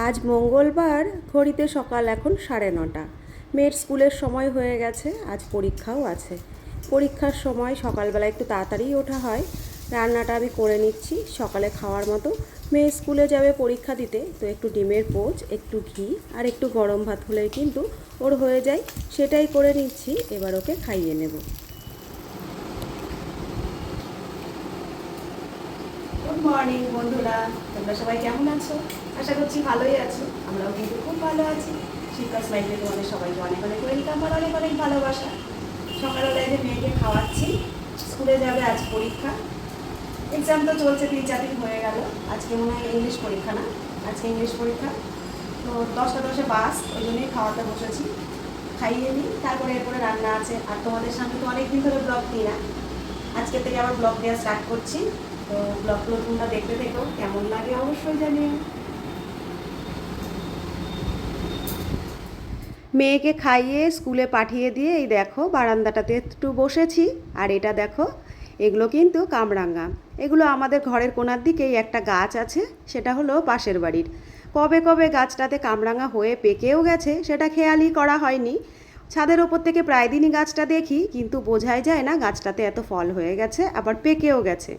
আজ মঙ্গলবার, ঘড়িতে সকাল এখন 9:30। মেয়ের স্কুলের সময় হয়ে গেছে, আজ পরীক্ষাও আছে। পরীক্ষার সময় সকালবেলা একটু তাড়াতাড়ি ওঠা হয়। রান্নাটা আমি করে নিচ্ছি সকালে খাওয়ার মতো। মেয়ে স্কুলে যাবে পরীক্ষা দিতে, তো একটু ডিমের পোচ, একটু ঘি আর একটু গরম ভাত হলেই কিন্তু ওর হয়ে যায়। সেটাই করে নিচ্ছি, এবার ওকে খাইয়ে নেব। গুড মর্নিং বন্ধুরা, তোমরা সবাই কেমন আছো? আশা করছি ভালোই আছো। আমরাও কিন্তু খুব ভালো আছি। শিক্ষাস লাইফে তোমাদের সবাইকে অনেক অনেক ওয়েলকাম আর অনেক অনেক ভালোবাসা। সকালবেলায় যে মেয়েকে খাওয়াচ্ছি, স্কুলে যাবে, আজ পরীক্ষা। এক্সাম তো চলছে, 3-4 দিন হয়ে গেল। আজকে মনে হয় ইংলিশ পরীক্ষা, না আজকে ইংলিশ পরীক্ষা। তো 10টা 10-এ বাস, ওই জন্যই খাওয়াতে বসেছি। খাইয়ে নিই, তারপরে এরপরে রান্না আছে। আর তোমাদের সামনে তো অনেক দিন ধরে ব্লগ দিই না, আজকে থেকে আবার ব্লগ দেওয়া স্টার্ট করছি। তো ব্লগগুলো তোমরা দেখতে থেকো, কেমন লাগে অবশ্যই জানিও। মেয়েকে খাইয়ে স্কুলে পাঠিয়ে দিয়ে এই দেখো বারান্দাটাতে একটু বসেছি। আর এটা দেখো, এগুলো কিন্তু কামরাঙা। এগুলো আমাদের ঘরের কোণার দিকেই একটা গাছ আছে, সেটা হলো পাশের বাড়ির। কবে কবে গাছটাতে কামরাঙা হয়ে পেকেও গেছে, সেটা খেয়ালই করা হয়নি। ছাদের ওপর থেকে প্রায় দিনই গাছটা দেখি, কিন্তু বোঝাই যায় না গাছটাতে এত ফল হয়ে গেছে, আবার পেকেও গেছে।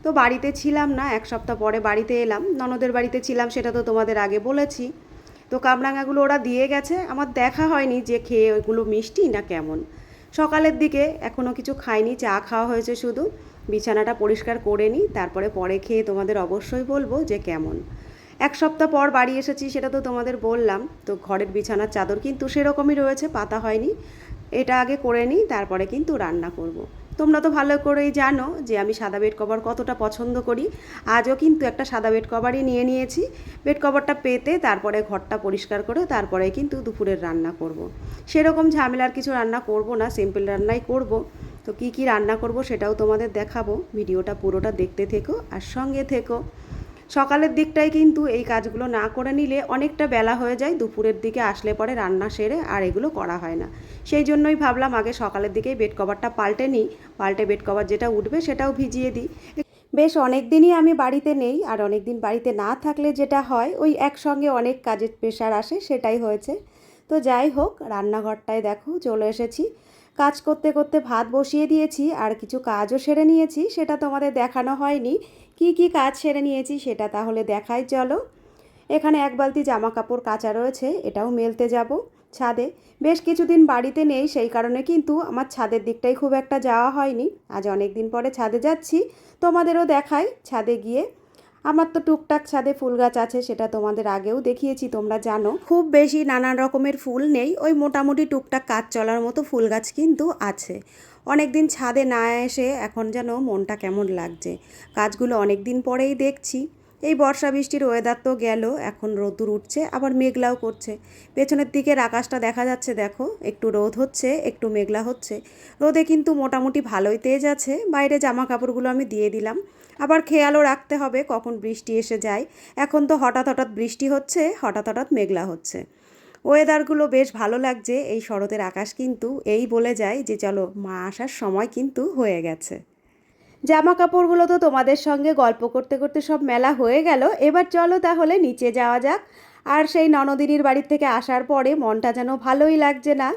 তো বাড়িতে ছিলাম না, 1 সপ্তাহ পরে বাড়িতে এলাম। ননদের বাড়িতে ছিলাম, সেটা তো তোমাদের আগে বলেছি। তো কামরাঙাগুলো ওরা দিয়ে গেছে, আমার দেখা হয়নি যে খেয়ে ওইগুলো মিষ্টি না কেমন। সকালের দিকে এখনও কিছু খাইনি, চা খাওয়া হয়েছে শুধু। বিছানাটা পরিষ্কার করে নিই, তারপরে খেয়ে তোমাদের অবশ্যই বলবো যে কেমন। 1 সপ্তাহ পর বাড়ি এসেছি, সেটা তো তোমাদের বললাম। তো ঘরের বিছানার চাদর কিন্তু সেরকমই রয়েছে, পাতা হয়নি। এটা আগে করে নিই, তারপরে কিন্তু রান্না করব। তোমরা তো ভালো করেই জানো যে আমি সাদা বেড কভার কতটা পছন্দ করি। আজও কিন্তু একটা সাদা বেড কভারই নিয়ে নিয়েছি। বেড কভারটা পেতে তারপরে ঘরটা পরিষ্কার করে তারপরে কিন্তু দুপুরের রান্না করব। সেরকম ঝামেলার কিছু রান্না করব না, সিম্পল রান্নাই করব। তো কি কি রান্না করব সেটাও তোমাদের দেখাবো। ভিডিওটা পুরোটা দেখতে থেকো আর সঙ্গে থেকো। সকালের দিকটায় কিন্তু এই কাজগুলো না করে নিলে অনেকটা বেলা হয়ে যায়, দুপুরের দিকে আসলে পরে রান্না সেরে আর এগুলো করা হয় না। সেই জন্যই ভাবলাম আগে সকালের দিকেই বেড কভারটা পাল্টে নিই, পাল্টে বেড কভার যেটা উঠবে সেটাও ভিজিয়ে দিই। বেশ অনেক দিনই আমি বাড়িতে নেই, আর অনেক দিন বাড়িতে না থাকলে যেটা হয় ওই একসঙ্গে অনেক কাজের প্রেশার আসে, সেটাই হয়েছে। তো যাই হোক, রান্নাঘরটায় দেখো চলে এসেছি। কাজ করতে করতে ভাত বসিয়ে দিয়েছি, আর কিছু কাজও সেরে নিয়েছি, সেটা তোমাদের দেখানো হয়নি। কি কি কাজ সেরে নিয়েছি সেটা তাহলে দেখাই চলো। এখানে 1 বালতি জামা কাপড় কাচা রয়েছে, এটাও মেলতে যাব ছাদে। বেশ কিছুদিন বাড়িতে নেই, সেই কারণে কিন্তু আমার ছাদের দিকটাই খুব একটা যাওয়া হয়নি। আজ অনেক দিন পরে ছাদে যাচ্ছি, তোমাদেরও দেখাই ছাদে গিয়ে। আমার তো টুকটাক ছাদে ফুল গাছ আছে, সেটা তোমাদের আগেও দেখিয়েছি, তোমরা জানো। খুব বেশি নানান রকমের ফুল নেই, ওই মোটামুটি টুকটাক কাজ চলার মতো ফুল গাছ কিন্তু আছে। অনেক দিন ছাদে না এসে এখন যেন মনটা কেমন লাগছে। কাজগুলো অনেক দিন পরেই দেখছি। এই বর্ষা বৃষ্টির ওয়েদার তো গেল, এখন রোদ্দুর উঠছে, আবার মেঘলাও করছে। পেছনের দিকের আকাশটা দেখা যাচ্ছে, দেখো একটু রোদ হচ্ছে, একটু মেঘলা হচ্ছে। রোদে কিন্তু মোটামুটি ভালোই তেজ আছে। বাইরে জামা কাপড়গুলো আমি দিয়ে দিলাম। আবার খেয়ালও রাখতে হবে কখন বৃষ্টি এসে যায়। এখন তো হঠাৎ হঠাৎ বৃষ্টি হচ্ছে, হঠাৎ হঠাৎ মেঘলা হচ্ছে। ওয়েদারগুলো বেশ ভালো লাগছে। এই শরতের আকাশ কিন্তু এই বলে যায় যে চলো মা আসার সময় কিন্তু হয়ে গেছে। জামা কাপড়গুলো তো তোমাদের সঙ্গে গল্প করতে করতে সব মেলা হয়ে গেল। এবার চলো তাহলে নিচে যাওয়া যাক। আর সেই ননদিনীর বাড়ির থেকে আসার পরে মনটা যেন ভালোই লাগছে না।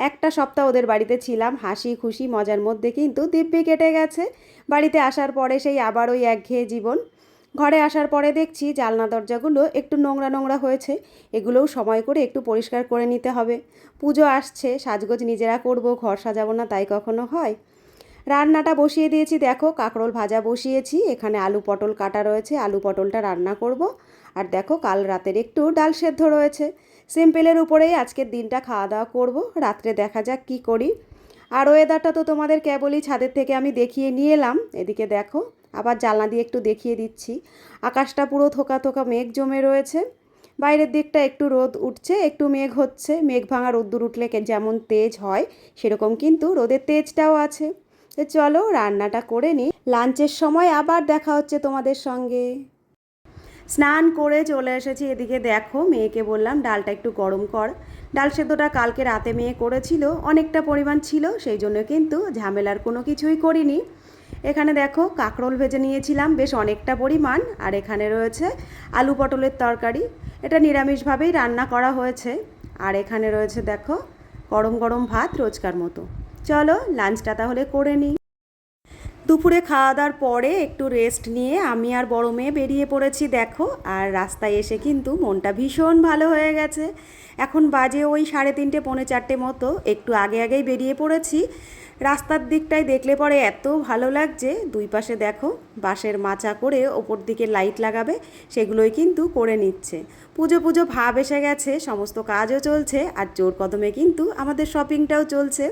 1 সপ্তাহ ওদের বাড়িতে ছিলাম, হাসি খুশি মজার মধ্যে কিন্তু দিব্যি কেটে গেছে। বাড়িতে আসার পরে সেই আবার ওই একঘেয়ে জীবন। ঘরে আসার পরে দেখছি জানলা দরজাগুলো একটু নোংরা নোংরা হয়েছে, এগুলোও সময় করে একটু পরিষ্কার করে নিতে হবে। পুজো আসছে, সাজগোজ নিজেরা করব, ঘর সাজাবো না তাই কখনো হয়? রান্নাটা বসিয়ে দিয়েছি, দেখো কাঁকরোল ভাজা বসিয়েছি, এখানে আলু পটল কাটা রয়েছে, আলু পটলটা রান্না করব। আর দেখো কাল রাতের একটু ডাল সেদ্ধ রয়েছে। সিম্পলের উপরেই আজকের দিনটা খাওয়া দাওয়া করব, রাত্রে দেখা যাক কি করি। আর ওয়েদারটা তো তোমাদের কেবলই ছাদের থেকে আমি দেখিয়ে নিয়ে এলাম। এদিকে দেখো আবার জানলা দিয়ে একটু দেখিয়ে দিচ্ছি। আকাশটা পুরো থোকা থোকা মেঘ জমে রয়েছে। বাইরের দিকটা একটু রোদ উঠছে, একটু মেঘ হচ্ছে। মেঘ ভাঙা রোদ্দুর উঠলে যেমন তেজ হয়, সেরকম কিন্তু রোদের তেজটাও আছে। তো চলো রান্নাটা করে নিই, লাঞ্চের সময় আবার দেখা হচ্ছে তোমাদের সঙ্গে। স্নান করে চলে এসেছি। এদিকে দেখো মেয়েকে বললাম ডালটা একটু গরম কর। ডাল সেদ্ধটা কালকে রাতে মেয়ে করেছিল, অনেকটা পরিমাণ ছিল, সেই জন্য কিন্তু ঝামেলার কোনো কিছুই করিনি। এখানে দেখো কাঁকরোল ভেজে নিয়েছিলাম বেশ অনেকটা পরিমাণ, আর এখানে রয়েছে আলু পটলের তরকারি। এটা নিরামিষভাবেই রান্না করা হয়েছে। আর এখানে রয়েছে দেখো গরম গরম ভাত রোজকার মতো। চলো লাঞ্চটা তাহলে করে নিই। দুপুরে খাওয়া দাওয়ার পরে একটু রেস্ট নিয়ে আমি আর বড় মেয়ে বেরিয়ে পড়েছি দেখো। আর রাস্তায় এসে কিন্তু মনটা ভীষণ ভালো হয়ে গেছে। এখন বাজে ওই 3:30 পৌনে 4টে মতো, একটু আগে আগেই বেরিয়ে পড়েছি। রাস্তার দিকটায় দেখলে পরে এত ভালো লাগছে, দুই পাশে দেখো বাঁশের মাচা করে ওপর দিকে লাইট লাগাবে, সেগুলোই কিন্তু করে নিচ্ছে। পুজো পুজো ভাব এসে গেছে, সমস্ত কাজও চলছে আর জোর কদমে কিন্তু আমাদের শপিংটাও চলছে।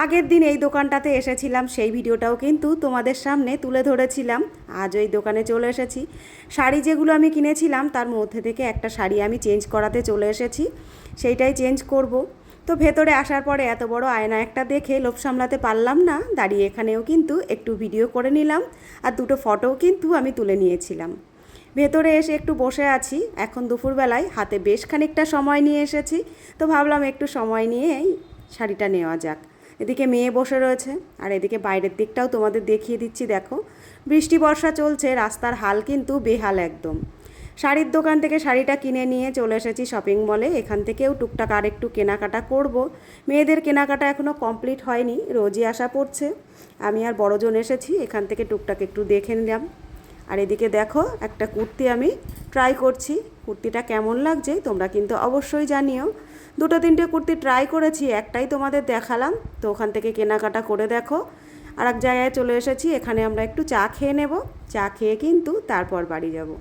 আগের দিন এই দোকানটাতে এসেছিলাম, সেই ভিডিওটাও কিন্তু তোমাদের সামনে তুলে ধরেছিলাম। আজ ওই দোকানে চলে এসেছি। শাড়ি যেগুলো আমি কিনেছিলাম তার মধ্যে থেকে একটা শাড়ি আমি চেঞ্জ করাতে চলে এসেছি, সেইটাই চেঞ্জ করব। তো ভেতরে আসার পরে এত বড় আয়না একটা দেখে লোভ সামলাতে পারলাম না, দাঁড়িয়ে এখানেও কিন্তু একটু ভিডিও করে নিলাম আর দুটো ফটোও কিন্তু আমি তুলে নিয়েছিলাম। ভেতরে এসে একটু বসে আছি, এখন দুপুরবেলায় হাতে বেশ খানিকটা সময় নিয়ে এসেছি, তো ভাবলাম একটু সময় নিয়েই শাড়িটা নেওয়া যাক। এদিকে মেয়ে বসে রয়েছে আর এদিকে বাইরের দিকটাও তোমাদের দেখিয়ে দিচ্ছি দেখো। বৃষ্টি বর্ষা চলছে, রাস্তার হাল কিন্তু বেহাল একদম। শাড়ির দোকান থেকে শাড়িটা কিনে নিয়ে চলে এসেছি শপিং মলে। এখান থেকেও টুকটাক আর একটু কেনাকাটা করব। মেয়েদের কেনাকাটা এখনও কমপ্লিট হয়নি, রোজই আসা পড়ছে। আমি আর বড়জন এসেছি, এখান থেকে টুকটাক একটু দেখে নিলাম। আর এদিকে দেখো একটা কুর্তি আমি ট্রাই করছি, কুর্তিটা কেমন লাগছে তোমরা কিন্তু অবশ্যই জানিও। দুটো তিনটে কুর্তি ট্রাই করেছি, একটাই তোমাদের দেখালাম। তো ওখান থেকে কেনাকাটা করে দেখো আর এক জায়গায় চলে এসেছি, এখানে আমরা একটু চা খেয়ে নেব। চা খেয়ে কিন্তু তারপর বাড়ি যাব।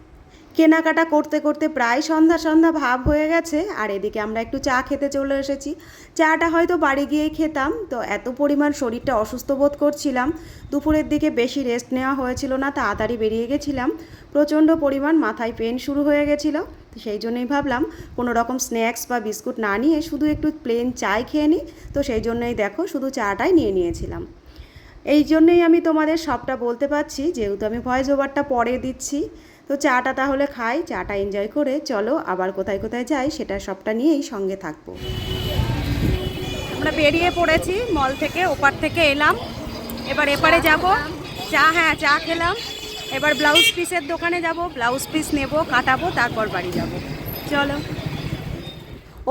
কেনাকাটা করতে করতে প্রায় সন্ধ্যা সন্ধ্যা ভাব হয়ে গেছে। আর এদিকে আমরা একটু চা খেতে চলে এসেছি। চাটা হয়তো বাড়ি গিয়েই খেতাম, তো এত পরিমাণ শরীরটা অসুস্থ বোধ করছিলাম। দুপুরের দিকে বেশি রেস্ট নেওয়া হয়েছিল না, তাড়াতাড়ি বেরিয়ে গেছিলাম। প্রচণ্ড পরিমাণ মাথায় পেন শুরু হয়ে গেছিলো, তো সেই জন্যই ভাবলাম কোনো রকম স্ন্যাক্স বা বিস্কুট না নিয়ে শুধু একটু প্লেন চাই খেয়ে নিই। তো সেই জন্যই দেখো শুধু চাটাই নিয়ে নিয়েছিলাম। এই জন্যই আমি তোমাদের সবটা বলতে পারছি, যেহেতু আমি ভয়েস ওভারটা পরে দিচ্ছি। তো চাটা তাহলে খাই, চাটা এনজয় করে চলো আবার কোথায় কোথায় যাই সেটা সবটা নিয়েই সঙ্গে থাকবো। আমরা বেরিয়ে পড়েছি মল থেকে, ওপার থেকে এলাম, এবার এপারে যাব। চা খেলাম। এবার ব্লাউজ পিসের দোকানে যাব, ব্লাউজ পিস নেব, কাটাবো, তারপর বাড়ি যাব। চলো।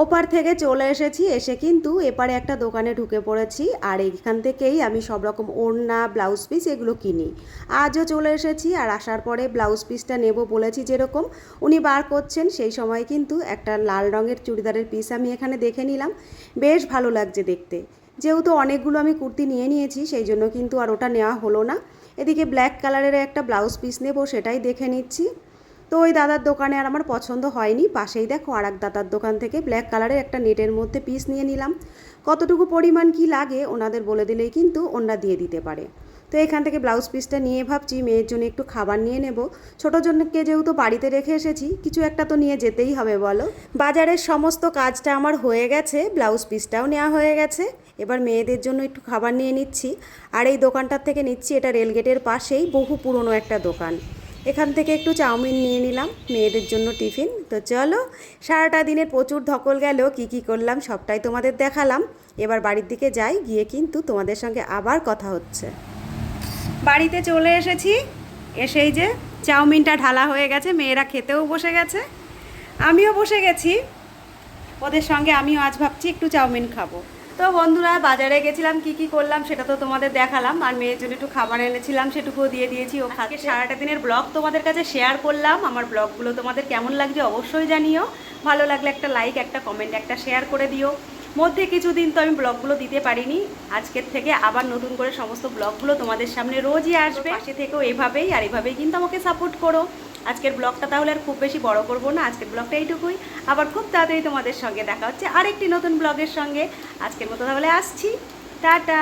ওপার থেকে চলে এসেছি, এসে কিন্তু এপারে একটা দোকানে ঢুকে পড়েছি। আর এইখান থেকেই আমি সব রকম ওড়না, ব্লাউজ পিস এগুলো কিনি। আজও চলে এসেছি, আর আসার পরে ব্লাউজ পিসটা নেব বলেছি যেরকম উনি বার করছেন, সেই সময় কিন্তু একটা লাল রঙের চুড়িদারের পিস আমি এখানে দেখে নিলাম। বেশ ভালো লাগছে দেখতে। যেহেতু অনেকগুলো আমি কুর্তি নিয়ে নিয়েছি, সেই জন্য কিন্তু আর ওটা নেওয়া হলো না। এদিকে ব্ল্যাক কালারের একটা ব্লাউজ পিস নেব, সেটাই দেখে নিচ্ছি। তো ওই দাদার দোকানে আর আমার পছন্দ হয়নি, পাশেই দেখো আর এক দাদার দোকান থেকে ব্ল্যাক কালারের একটা নেটের মধ্যে পিস নিয়ে নিলাম। কতটুকু পরিমাণ কি লাগে ওনাদের বলে দিলেই কিন্তু ওনারা দিয়ে দিতে পারে। তো এখান থেকে ব্লাউজ পিসটা নিয়ে ভাবছি মেয়ের জন্য একটু খাবার নিয়ে নেব। ছোটো জনকে যেহেতু বাড়িতে রেখে এসেছি, কিছু একটা তো নিয়ে যেতেই হবে বলো। বাজারের সমস্ত কাজটা আমার হয়ে গেছে, ব্লাউজ পিসটাও নেওয়া হয়ে গেছে। এবার মেয়েদের জন্য একটু খাবার নিয়ে নিচ্ছি। আর এই দোকানটার থেকে নিচ্ছি, এটা রেলগেটের পাশেই বহু পুরনো একটা দোকান। এখান থেকে একটু চাউমিন নিয়ে নিলাম মেয়েদের জন্য টিফিন। তো চলো, সারাটা দিনের প্রচুর ধকল গেল, কি করলাম সবটাই তোমাদের দেখালাম। এবার বাড়ির দিকে যাই, গিয়ে কিন্তু তোমাদের সঙ্গে আবার কথা হচ্ছে। বাড়িতে চলে এসেছি, এসেই যে চাউমিনটা ঢালা হয়ে গেছে, মেয়েরা খেতেও বসে গেছে, আমিও বসে গেছি ওদের সঙ্গে। আমিও আজ ভাবছি একটু চাউমিন খাবো। তো বন্ধুরা, বাজারে গেছিলাম, কি করলাম সেটা তো তোমাদের দেখালাম। আর মেয়ের জন্য একটু খাবার এনেছিলাম, সেটুকুও দিয়ে দিয়েছি। ও খাচ্ছে। সারাটা দিনের ব্লগ তোমাদের কাছে শেয়ার করলাম। আমার ব্লগগুলো তোমাদের কেমন লাগছে অবশ্যই জানিও। ভালো লাগলে একটা লাইক, একটা কমেন্ট, একটা শেয়ার করে দিও। মধ্যে কিছুদিন তো আমি ব্লগগুলো দিতে পারিনি, আজকের থেকে আবার নতুন করে সমস্ত ব্লগগুলো তোমাদের সামনে রোজই আসবে। পাশে থেকেও এভাবেই আর এভাবেই কিন্তু আমাকে সাপোর্ট করো। আজকের ব্লগটা তাহলে আর খুব বেশি বড় করব না, আজকের ব্লগটা এইটুকুই। আবার খুব তাড়াতাড়ি তোমাদের সঙ্গে দেখা হচ্ছে আরেকটি নতুন ব্লগের সঙ্গে। আজকের মতো তাহলে আসছি, টাটা।